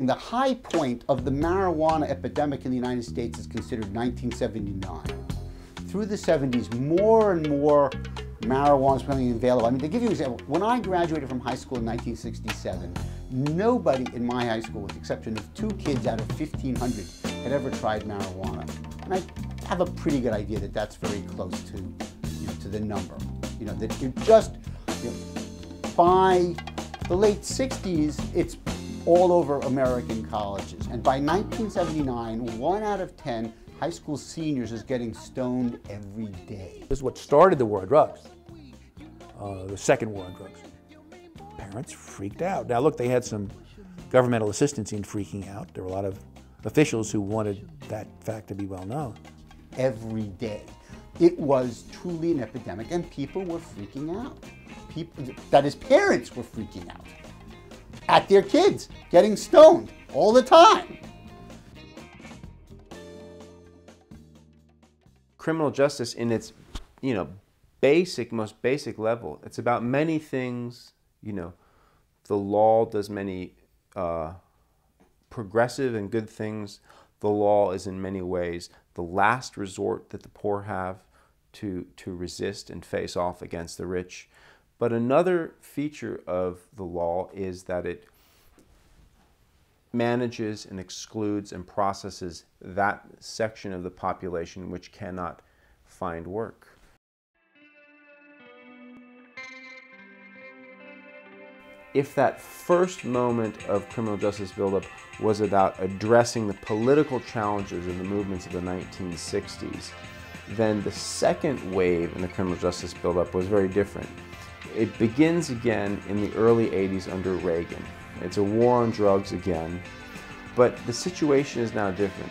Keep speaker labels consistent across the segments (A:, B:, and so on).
A: The high point of the marijuana epidemic in the United States is considered 1979. Through the 70s, more and more marijuana is becoming available. I mean, to give you an example, when I graduated from high school in 1967, nobody in my high school, with the exception of 2 kids out of 1,500, had ever tried marijuana. And I have a pretty good idea that that's very close to, to the number. That you just, by the late 60s, it's all over American colleges. And by 1979, 1 out of 10 high school seniors is getting stoned every day.
B: This is what started the war on drugs, the second war on drugs. Parents freaked out. Now look, they had some governmental assistance in freaking out. There were a lot of officials who wanted that fact to be well known.
A: Every day. It was truly an epidemic, and people were freaking out. That is, parents were freaking out at their kids getting stoned all the time.
C: Criminal justice in its, most basic level, it's about many things. The law does many progressive and good things. The law is in many ways the last resort that the poor have to resist and face off against the rich. But another feature of the law is that it manages and excludes and processes that section of the population which cannot find work. If that first moment of criminal justice buildup was about addressing the political challenges and the movements of the 1960s, then the second wave in the criminal justice buildup was very different. It begins again in the early 80s under Reagan. It's a war on drugs again, but the situation is now different.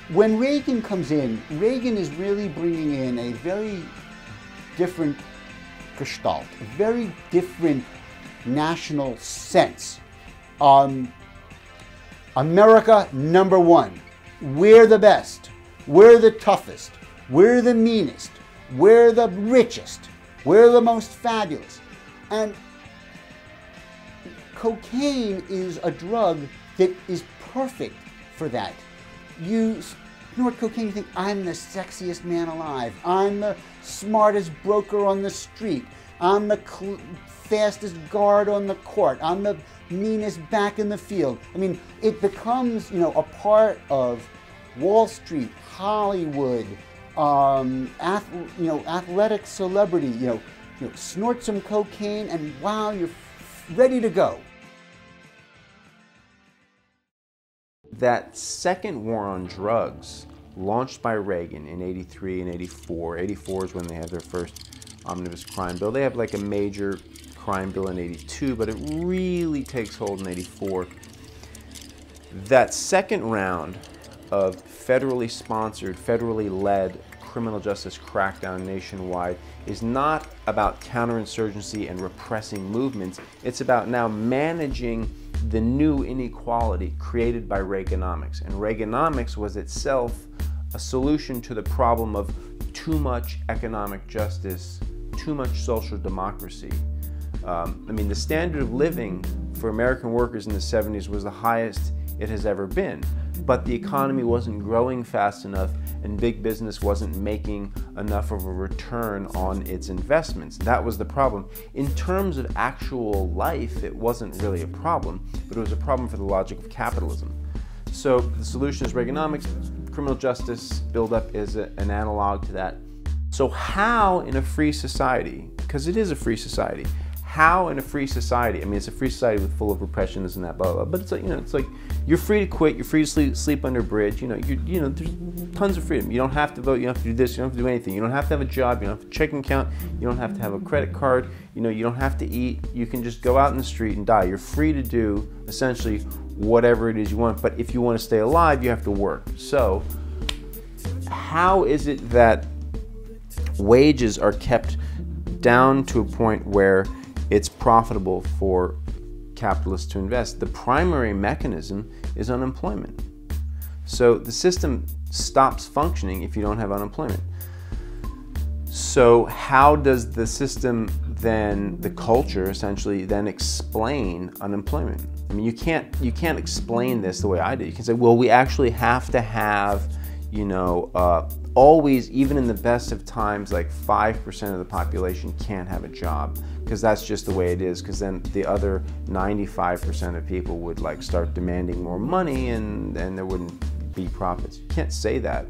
A: When Reagan comes in, Reagan is really bringing in a very different gestalt, a very different national sense. America, number one. We're the best. We're the toughest. We're the meanest. We're the richest. We're the most fabulous. And cocaine is a drug that is perfect for that. You snort cocaine, you think, I'm the sexiest man alive. I'm the smartest broker on the street. I'm the fastest guard on the court. I'm the meanest back in the field. I mean, it becomes, a part of Wall Street, Hollywood, athletic celebrity. Snort some cocaine and wow, you're ready to go.
C: That second war on drugs, launched by Reagan in '83 and '84. '84 is when they have their first omnibus crime bill. They have like a major crime bill in '82, but it really takes hold in '84. That second round of federally sponsored, federally led criminal justice crackdown nationwide is not about counterinsurgency and repressing movements. It's about now managing the new inequality created by Reaganomics. And Reaganomics was itself a solution to the problem of too much economic justice, too much social democracy. The standard of living for American workers in the 70s was the highest it has ever been. But the economy wasn't growing fast enough and big business wasn't making enough of a return on its investments. That was the problem. In terms of actual life, it wasn't really a problem, but it was a problem for the logic of capitalism. So the solution is Reaganomics. Criminal justice buildup is an analog to that. So how in a free society, because it is a free society, how in a free society, it's a free society with full of repression, this and that, blah, blah, blah, but it's like, it's like you're free to quit, you're free to sleep under a bridge, there's tons of freedom. You don't have to vote, you don't have to do this, you don't have to do anything. You don't have to have a job, you don't have a checking account, you don't have to have a credit card, you don't have to eat, you can just go out in the street and die. You're free to do essentially whatever it is you want, but if you want to stay alive, you have to work. So how is it that wages are kept down to a point where it's profitable for capitalists to invest? The primary mechanism is unemployment. So the system stops functioning if you don't have unemployment. So how does the system then, the culture essentially then explain unemployment? I mean, you can't explain this the way I do. You can say, well, we actually have to have, you know, always, even in the best of times, like 5% of the population can't have a job, because that's just the way it is, because then the other 95% of people would like start demanding more money, and there wouldn't be profits. You can't say that.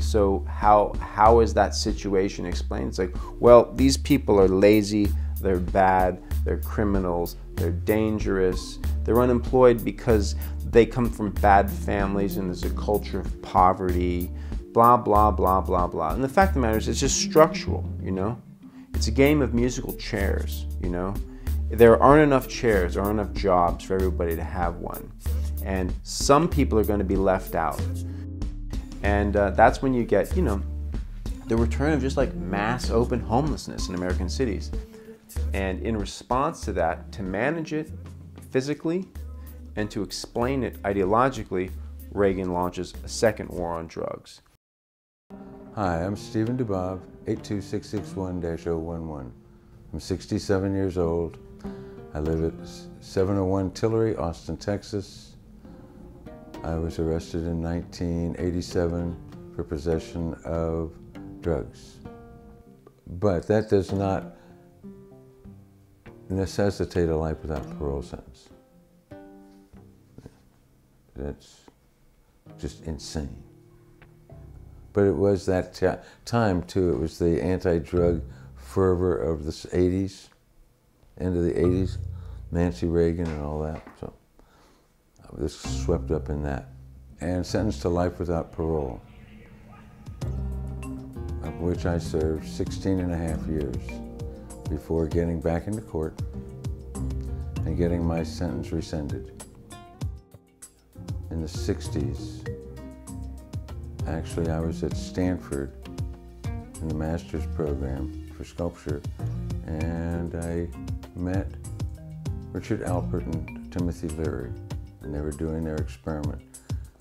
C: So how is that situation explained? It's like, well, these people are lazy, they're bad, they're criminals, they're dangerous, they're unemployed because they come from bad families and there's a culture of poverty, blah, blah, blah, blah, blah. And the fact of the matter is, it's just structural, you know? It's a game of musical chairs, you know? There aren't enough chairs, there aren't enough jobs for everybody to have one. And some people are going to be left out. And that's when you get, you know, the return of just like mass open homelessness in American cities. And in response to that, to manage it physically and to explain it ideologically, Reagan launches a second war on drugs.
D: Hi, I'm Stephen Dubov, 82661-011. I'm 67 years old. I live at 701 Tillery, Austin, Texas. I was arrested in 1987 for possession of drugs. But that does not necessitate a life without parole sentence. That's just insane. But it was that time too. It was the anti-drug fervor of the 80s, end of the 80s, Nancy Reagan and all that. So I was swept up in that. And sentenced to life without parole, of which I served 16 and a half years before getting back into court and getting my sentence rescinded. In the 60s, actually, I was at Stanford in the master's program for sculpture, and I met Richard Alpert and Timothy Leary, and they were doing their experiment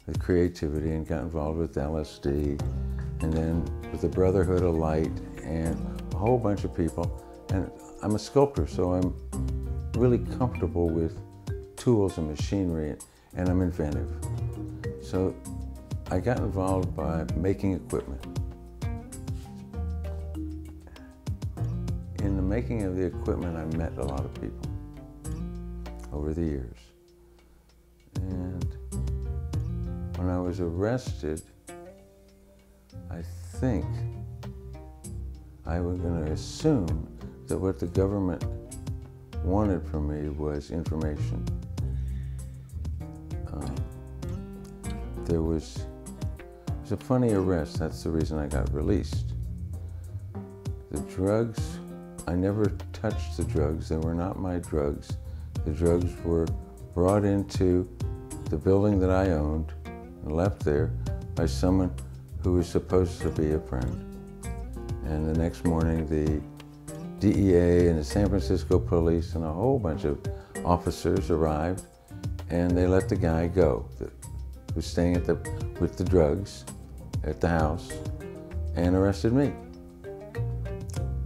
D: with creativity and got involved with LSD, and then with the Brotherhood of Light and a whole bunch of people. And I'm a sculptor, so I'm really comfortable with tools and machinery, and I'm inventive. So I got involved by making equipment. In the making of the equipment, I met a lot of people over the years. And when I was arrested, I think I was going to assume that what the government wanted from me was information. It was a funny arrest. That's the reason I got released. The drugs, I never touched the drugs. They were not my drugs. The drugs were brought into the building that I owned and left there by someone who was supposed to be a friend. And the next morning, the DEA and the San Francisco police and a whole bunch of officers arrived, and they let the guy go that was staying with the drugs at the house, and arrested me.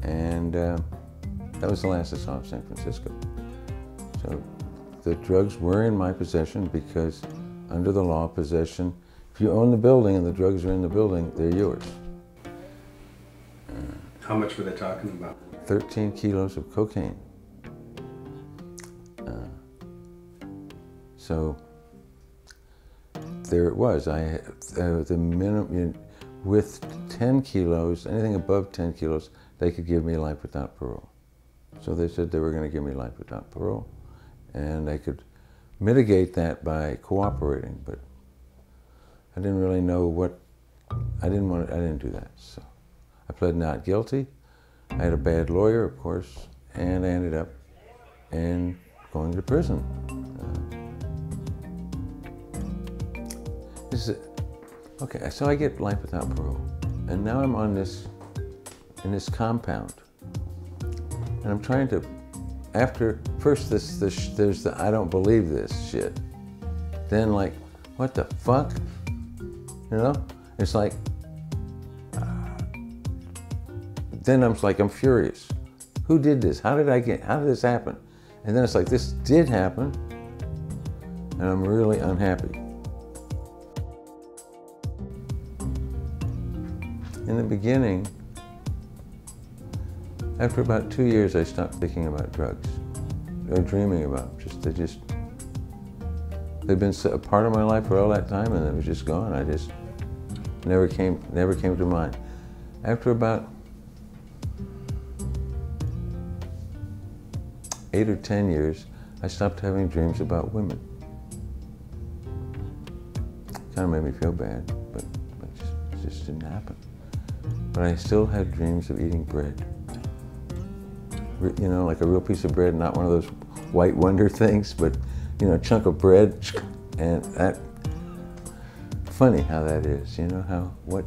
D: And that was the last I saw of San Francisco. So the drugs were in my possession because under the law, possession, if you own the building and the drugs are in the building, they're yours.
E: How much were they talking about?
D: 13 kilos of cocaine. So there it was. The minimum, with 10 kilos, anything above 10 kilos, they could give me life without parole. So they said they were going to give me life without parole, and they could mitigate that by cooperating, but I didn't really know what, I didn't do that. So I pled not guilty. I had a bad lawyer, of course, and I ended up going to prison. Okay, so I get life without parole, and now I'm in this compound, and I'm trying to, first there's the I don't believe this shit, then like, what the fuck, you know? It's like, then I'm like, I'm furious. Who did this? How did this happen? And then it's like, this did happen, and I'm really unhappy. In the beginning, after about 2 years, I stopped thinking about drugs or dreaming about them. They'd been a part of my life for all that time, and they were just gone. I just never came to mind. After about 8 or 10 years, I stopped having dreams about women. Kind of made me feel bad, but it just didn't happen. But I still had dreams of eating bread. You know, like a real piece of bread, not one of those white wonder things, but, you know, a chunk of bread. And that, funny how that is, you know, what